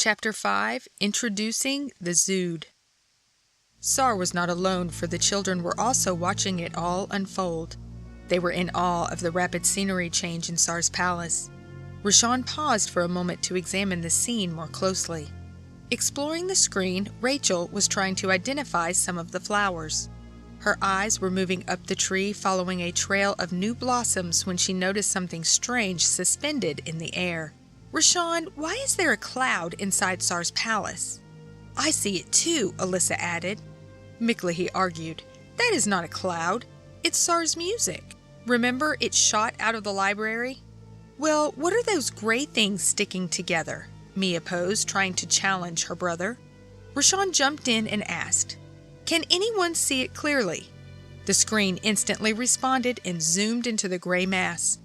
Chapter 5, Introducing the Zuwd. Sar was not alone, for the children were also watching it all unfold. They were in awe of the rapid scenery change in Sar's palace. Rashawn paused for a moment to examine the scene more closely. Exploring the screen, Rachel was trying to identify some of the flowers. Her eyes were moving up the tree, following a trail of new blossoms when she noticed something strange suspended in the air. "Rashawn, why is there a cloud inside Sar's palace?" "I see it too," Alyssa added. Micklehee argued. "That is not a cloud. It's Sar's music. Remember, it shot out of the library?" "Well, what are those gray things sticking together?" Mia posed, trying to challenge her brother. Rashawn jumped in and asked, "Can anyone see it clearly?" The screen instantly responded and zoomed into the gray mass.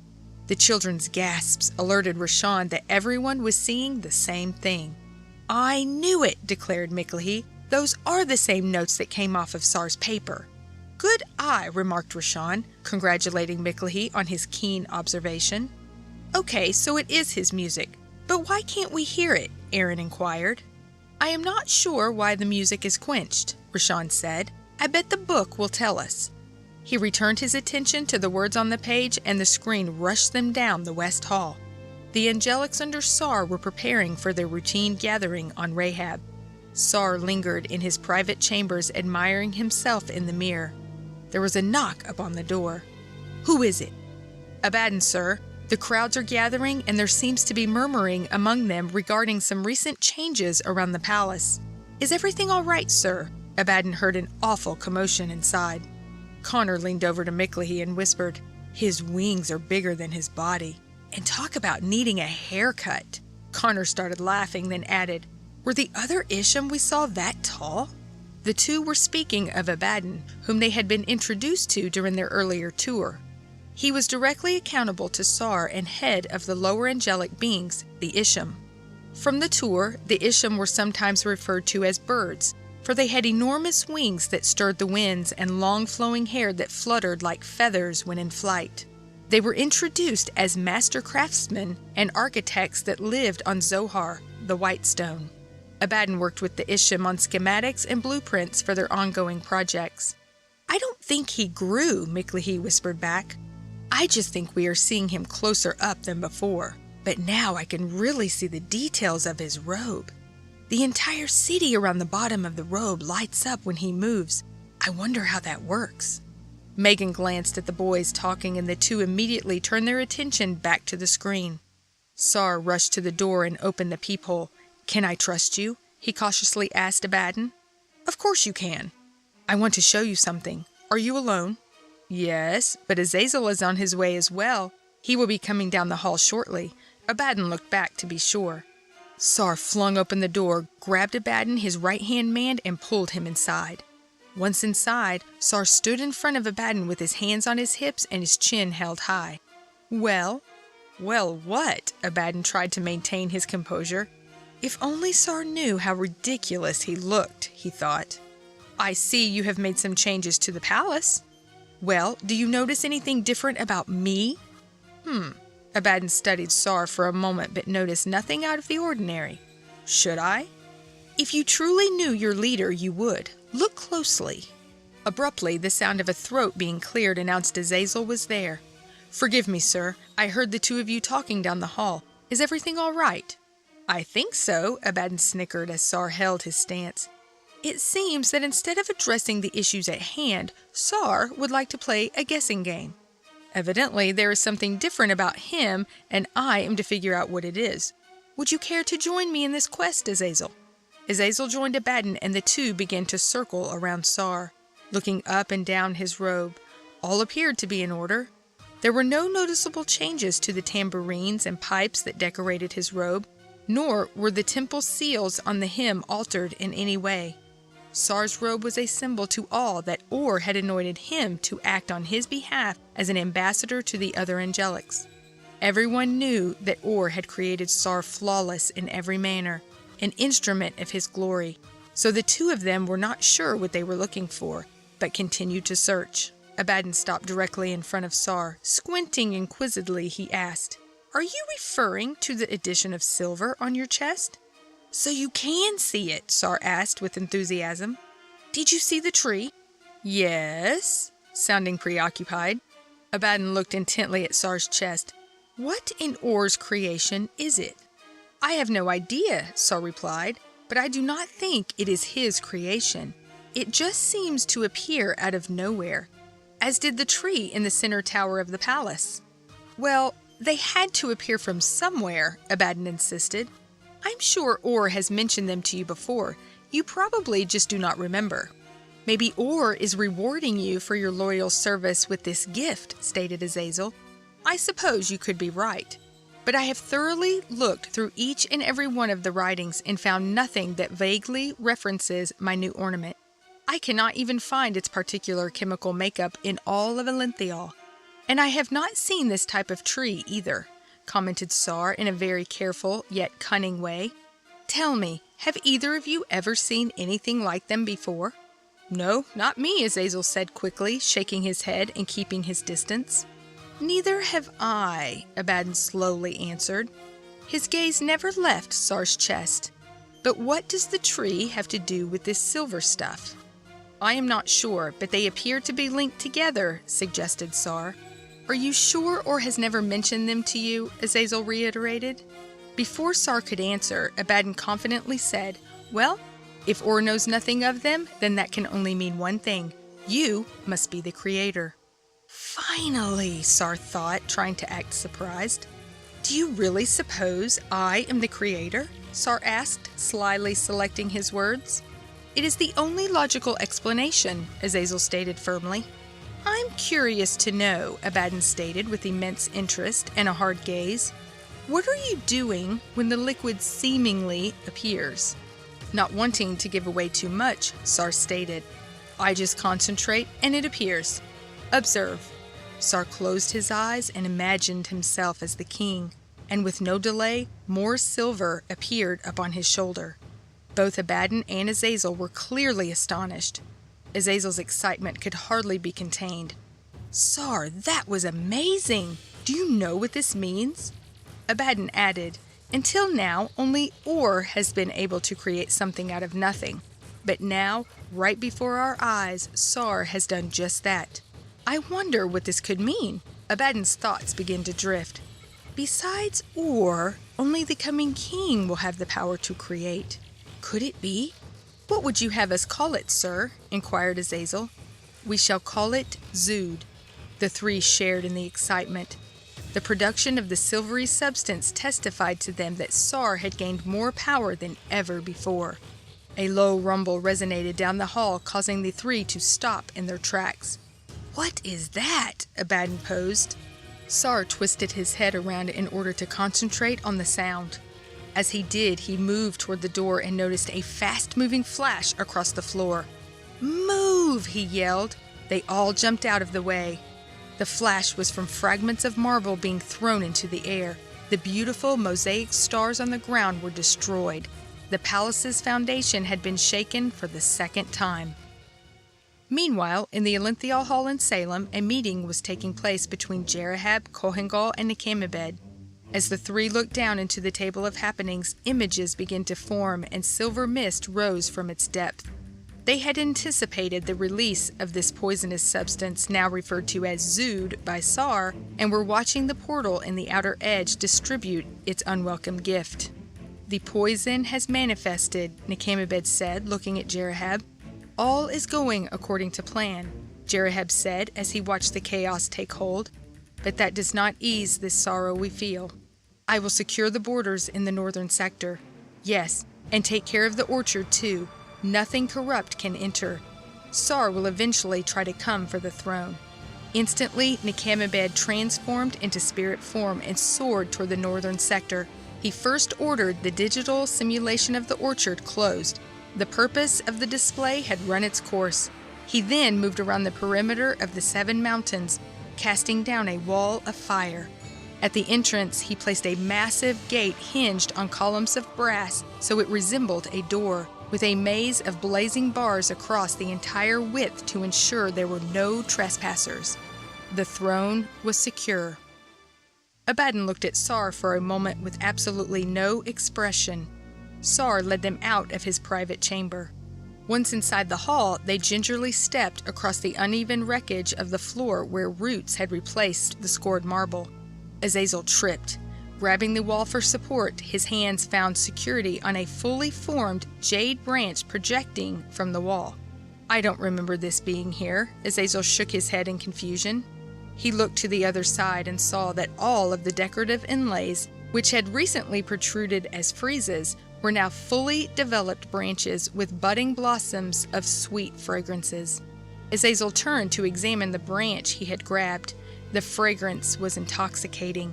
The children's gasps alerted Rashawn that everyone was seeing the same thing. "I knew it," declared Micklehee. "Those are the same notes that came off of Sar's paper." "Good eye," remarked Rashawn, congratulating Micklehee on his keen observation. "Okay, so it is his music. But why can't we hear it?" Aaron inquired. "I am not sure why the music is quenched," Rashawn said. "I bet the book will tell us." He returned his attention to the words on the page, and the screen rushed them down the West Hall. The angelics under Sar were preparing for their routine gathering on Rahab. Sar lingered in his private chambers, admiring himself in the mirror. There was a knock upon the door. "Who is it?" "Abaddon, sir. The crowds are gathering, and there seems to be murmuring among them regarding some recent changes around the palace." "Is everything all right, sir?" Abaddon heard an awful commotion inside. Connor leaned over to Micklehee and whispered, "His wings are bigger than his body. And talk about needing a haircut." Connor started laughing, then added, "Were the other Isham we saw that tall?" The two were speaking of Abaddon, whom they had been introduced to during their earlier tour. He was directly accountable to Sar and head of the lower angelic beings, the Isham. From the tour, the Isham were sometimes referred to as birds, for they had enormous wings that stirred the winds and long flowing hair that fluttered like feathers when in flight. They were introduced as master craftsmen and architects that lived on Zohar, the White Stone. Abaddon worked with the Isham on schematics and blueprints for their ongoing projects. "I don't think he grew," Micklehee whispered back. "I just think we are seeing him closer up than before. But now I can really see the details of his robe. The entire city around the bottom of the robe lights up when he moves. I wonder how that works." Megan glanced at the boys talking, and the two immediately turned their attention back to the screen. Sar rushed to the door and opened the peephole. "Can I trust you?" he cautiously asked Abaddon. "Of course you can. I want to show you something. Are you alone?" "Yes, but Azazel is on his way as well. He will be coming down the hall shortly." Abaddon looked back to be sure. Sar flung open the door, grabbed Abaddon, his right-hand man, and pulled him inside. Once inside, Sar stood in front of Abaddon with his hands on his hips and his chin held high. "Well?" "Well, what?" Abaddon tried to maintain his composure. If only Sar knew how ridiculous he looked, he thought. "I see you have made some changes to the palace. Well, do you notice anything different about me?" Abaddon studied Sar for a moment but noticed nothing out of the ordinary. "Should I?" "If you truly knew your leader, you would. Look closely." Abruptly, the sound of a throat being cleared announced Azazel was there. "Forgive me, sir. I heard the two of you talking down the hall. Is everything all right?" "I think so," Abaddon snickered as Sar held his stance. "It seems that instead of addressing the issues at hand, Sar would like to play a guessing game. Evidently, there is something different about him, and I am to figure out what it is. Would you care to join me in this quest, Azazel?" Azazel joined Abaddon, and the two began to circle around Sar, looking up and down his robe. All appeared to be in order. There were no noticeable changes to the tambourines and pipes that decorated his robe, nor were the temple seals on the hem altered in any way. Sar's robe was a symbol to all that Or had anointed him to act on his behalf as an ambassador to the other angelics. Everyone knew that Or had created Sar flawless in every manner, an instrument of his glory, so the two of them were not sure what they were looking for, but continued to search. Abaddon stopped directly in front of Sar. Squinting inquisitively, he asked, "Are you referring to the addition of silver on your chest?" So you can see it, Sar asked with enthusiasm. Did you see the tree? Yes, sounding preoccupied. Abaddon looked intently at Sar's chest. What in Or's creation is it? I have no idea, Sar replied, but I do not think it is his creation. It just seems to appear out of nowhere, as did the tree in the center tower of the palace. Well, they had to appear from somewhere, Abaddon insisted. I'm sure Or has mentioned them to you before. You probably just do not remember. Maybe Or is rewarding you for your loyal service with this gift, stated Azazel. I suppose you could be right. But I have thoroughly looked through each and every one of the writings and found nothing that vaguely references my new ornament. I cannot even find its particular chemical makeup in all of Elenthial. And I have not seen this type of tree either, commented Sar in a very careful yet cunning way. Tell me, have either of you ever seen anything like them before? No, not me, Azazel said quickly, shaking his head and keeping his distance. Neither have I, Abaddon slowly answered. His gaze never left Sar's chest. But what does the tree have to do with this silver stuff? I am not sure, but they appear to be linked together, suggested Sar. Are you sure Or has never mentioned them to you? Azazel reiterated. Before Sar could answer, Abaddon confidently said, Well, if Or knows nothing of them, then that can only mean one thing. You must be the creator. Finally, Sar thought, trying to act surprised. Do you really suppose I am the creator? Sar asked, slyly selecting his words. It is the only logical explanation, Azazel stated firmly. I'm curious to know, Abaddon stated with immense interest and a hard gaze. What are you doing when the liquid seemingly appears? Not wanting to give away too much, Sar stated. I just concentrate and it appears. Observe. Sar closed his eyes and imagined himself as the king, and with no delay, more silver appeared upon his shoulder. Both Abaddon and Azazel were clearly astonished. Azazel's excitement could hardly be contained. Sar, that was amazing! Do you know what this means? Abaddon added, Until now, only Or has been able to create something out of nothing. But now, right before our eyes, Sar has done just that. I wonder what this could mean. Abaddon's thoughts began to drift. Besides Or, only the coming king will have the power to create. Could it be? What would you have us call it, sir? Inquired Azazel. We shall call it Zuwd. The three shared in the excitement. The production of the silvery substance testified to them that Sar had gained more power than ever before. A low rumble resonated down the hall, causing the three to stop in their tracks. What is that? Abaddon posed. Sar twisted his head around in order to concentrate on the sound. As he did, he moved toward the door and noticed a fast-moving flash across the floor. Move! He yelled. They all jumped out of the way. The flash was from fragments of marble being thrown into the air. The beautiful mosaic stars on the ground were destroyed. The palace's foundation had been shaken for the second time. Meanwhile, in the Elenthial Hall in Salem, a meeting was taking place between Rahab, Kohengal, and Nekemabed. As the three looked down into the table of happenings, images began to form and silver mist rose from its depth. They had anticipated the release of this poisonous substance, now referred to as Zuwd by Sar, and were watching the portal in the outer edge distribute its unwelcome gift. The poison has manifested, Nekemabed said, looking at Jerahab. All is going according to plan, Jerahab said as he watched the chaos take hold. But that does not ease this sorrow we feel. I will secure the borders in the northern sector. Yes, and take care of the orchard too. Nothing corrupt can enter. Sar will eventually try to come for the throne. Instantly, Nekemabed transformed into spirit form and soared toward the northern sector. He first ordered the digital simulation of the orchard closed. The purpose of the display had run its course. He then moved around the perimeter of the 7 mountains, casting down a wall of fire. At the entrance, he placed a massive gate hinged on columns of brass so it resembled a door, with a maze of blazing bars across the entire width to ensure there were no trespassers. The throne was secure. Abaddon looked at Sar for a moment with absolutely no expression. Sar led them out of his private chamber. Once inside the hall, they gingerly stepped across the uneven wreckage of the floor where roots had replaced the scored marble. Azazel tripped. Grabbing the wall for support, his hands found security on a fully formed jade branch projecting from the wall. "I don't remember this being here." Azazel shook his head in confusion. He looked to the other side and saw that all of the decorative inlays, which had recently protruded as friezes, were now fully developed branches with budding blossoms of sweet fragrances. Azazel turned to examine the branch he had grabbed. The fragrance was intoxicating.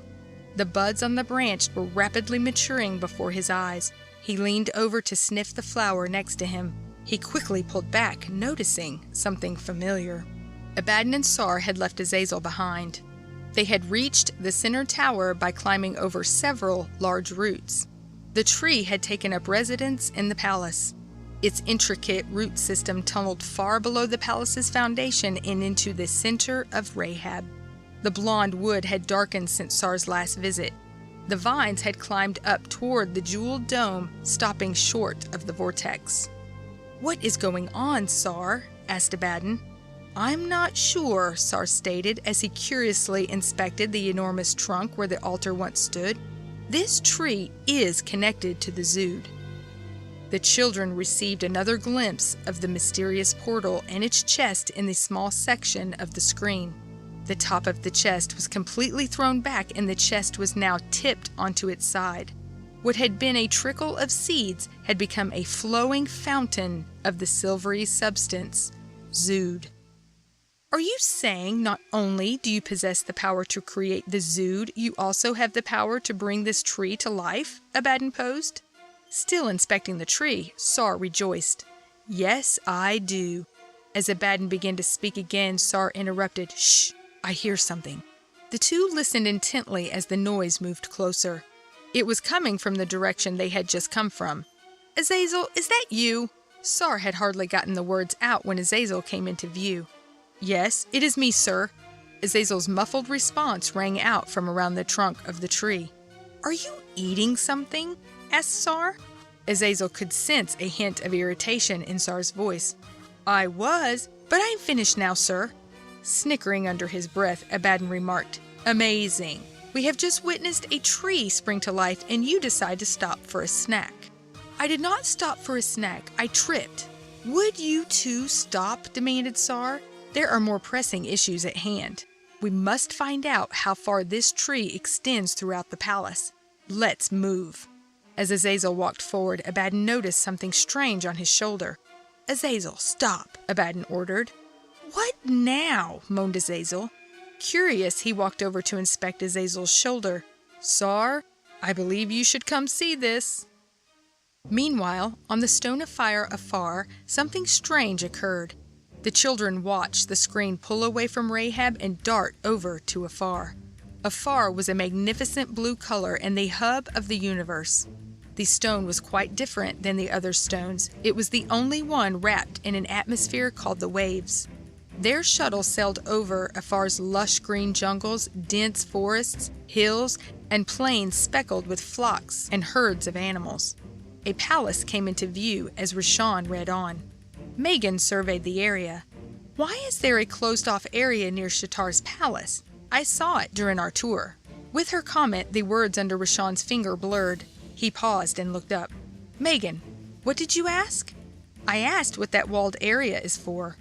The buds on the branch were rapidly maturing before his eyes. He leaned over to sniff the flower next to him. He quickly pulled back, noticing something familiar. Abaddon and Sar had left Azazel behind. They had reached the center tower by climbing over several large roots. The tree had taken up residence in the palace. Its intricate root system tunneled far below the palace's foundation and into the center of Rahab. The blonde wood had darkened since Sar's last visit. The vines had climbed up toward the jeweled dome, stopping short of the vortex. "What is going on, Sar?" asked Abaddon. "I'm not sure," Sar stated as he curiously inspected the enormous trunk where the altar once stood. "This tree is connected to the Zuwd." The children received another glimpse of the mysterious portal and its chest in the small section of the screen. The top of the chest was completely thrown back and the chest was now tipped onto its side. What had been a trickle of seeds had become a flowing fountain of the silvery substance, Zuwd. "Are you saying not only do you possess the power to create the Zuwd, you also have the power to bring this tree to life?" Abaddon posed. Still inspecting the tree, Sar rejoiced. "Yes, I do." As Abaddon began to speak again, Sar interrupted. "Shh, I hear something." The two listened intently as the noise moved closer. It was coming from the direction they had just come from. "Azazel, is that you?" Sar had hardly gotten the words out when Azazel came into view. "Yes, it is me, sir." Azazel's muffled response rang out from around the trunk of the tree. "Are you eating something?" asked Sar. Azazel could sense a hint of irritation in Sar's voice. "I was, but I'm finished now, sir." Snickering under his breath, Abaddon remarked, "Amazing. We have just witnessed a tree spring to life and you decide to stop for a snack." "I did not stop for a snack. I tripped." "Would you two stop?" demanded Sar. "There are more pressing issues at hand. We must find out how far this tree extends throughout the palace. Let's move." As Azazel walked forward, Abaddon noticed something strange on his shoulder. "Azazel, stop," Abaddon ordered. "What now?" moaned Azazel. Curious, he walked over to inspect Azazel's shoulder. "Sar, I believe you should come see this." Meanwhile, on the stone of fire afar, something strange occurred. The children watched the screen pull away from Rahab and dart over to Afar. Afar was a magnificent blue color and the hub of the universe. The stone was quite different than the other stones. It was the only one wrapped in an atmosphere called the waves. Their shuttle sailed over Afar's lush green jungles, dense forests, hills, and plains speckled with flocks and herds of animals. A palace came into view as Rashawn read on. Megan surveyed the area. "Why is there a closed-off area near Shatar's palace? I saw it during our tour." With her comment, the words under Rashawn's finger blurred. He paused and looked up. "Megan, what did you ask?" "I asked what that walled area is for."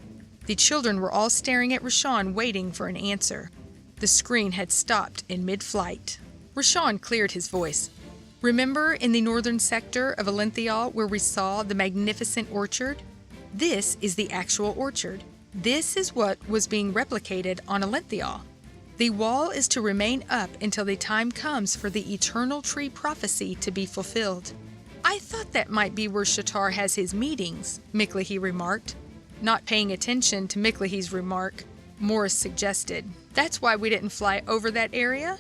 The children were all staring at Rashawn, waiting for an answer. The screen had stopped in mid-flight. Rashawn cleared his voice. "Remember in the northern sector of Alenthial where we saw the magnificent orchard? This is the actual orchard. This is what was being replicated on Alenthial. The wall is to remain up until the time comes for the eternal tree prophecy to be fulfilled." "I thought that might be where Shatar has his meetings," Miklehi remarked. Not paying attention to Miklehi's remark, Morris suggested, "That's why we didn't fly over that area?"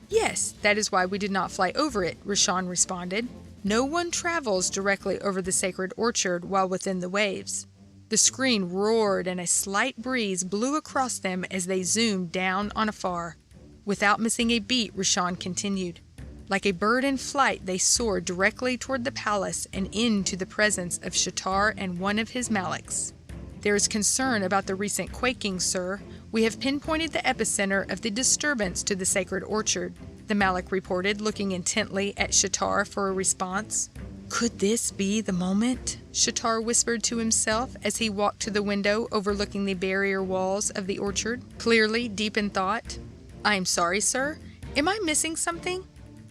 "Yes, that is why we did not fly over it," Rashawn responded. "No one travels directly over the sacred orchard while within the waves." The screen roared and a slight breeze blew across them as they zoomed down on Afar. Without missing a beat, Rashawn continued. Like a bird in flight, they soared directly toward the palace and into the presence of Shatar and one of his Malaks. "There is concern about the recent quaking, sir. We have pinpointed the epicenter of the disturbance to the sacred orchard," the Malak reported, looking intently at Shatar for a response. "Could this be the moment?" Shatar whispered to himself as he walked to the window overlooking the barrier walls of the orchard, clearly deep in thought. "I am sorry, sir. Am I missing something?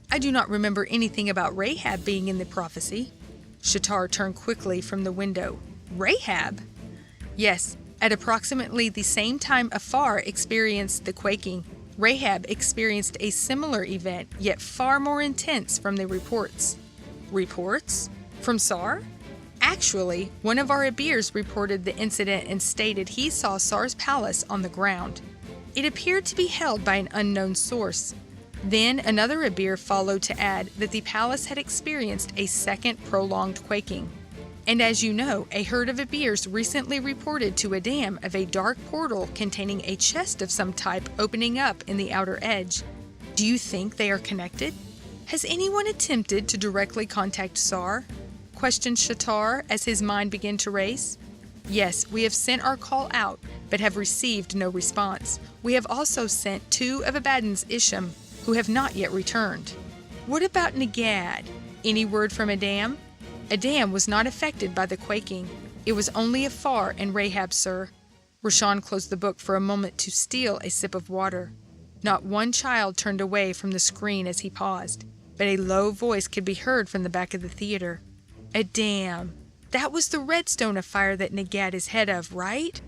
I do not remember anything about Rahab being in the prophecy." Shatar turned quickly from the window. "Rahab?" "Yes, at approximately the same time Afar experienced the quaking, Rahab experienced a similar event, yet far more intense from the reports." "Reports? From Sar?" "Actually, one of our Abirs reported the incident and stated he saw Sar's palace on the ground. It appeared to be held by an unknown source. Then another Abir followed to add that the palace had experienced a second prolonged quaking. And as you know, a herd of Abirs recently reported to Adam of a dark portal containing a chest of some type opening up in the outer edge. Do you think they are connected?" "Has anyone attempted to directly contact Sar?" questioned Shatar as his mind began to race. "Yes, we have sent our call out, but have received no response. We have also sent 2 of Abaddon's Isham, who have not yet returned." "What about Negad? Any word from Adam?" "Adam was not affected by the quaking. It was only Afar and Rahab, sir." Rashan closed the book for a moment to steal a sip of water. Not one child turned away from the screen as he paused, but a low voice could be heard from the back of the theater. "Adam. That was the redstone affair that Negad is head of, right?"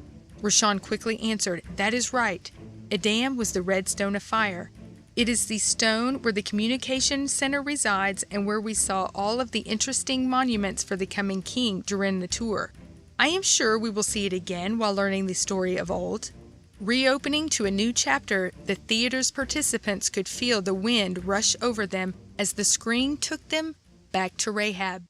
Rashan quickly answered, "That is right. Adam was the redstone affair. It is the stone where the communication center resides and where we saw all of the interesting monuments for the coming king during the tour. I am sure we will see it again while learning the story of old." Reopening to a new chapter, the theater's participants could feel the wind rush over them as the screen took them back to Rahab.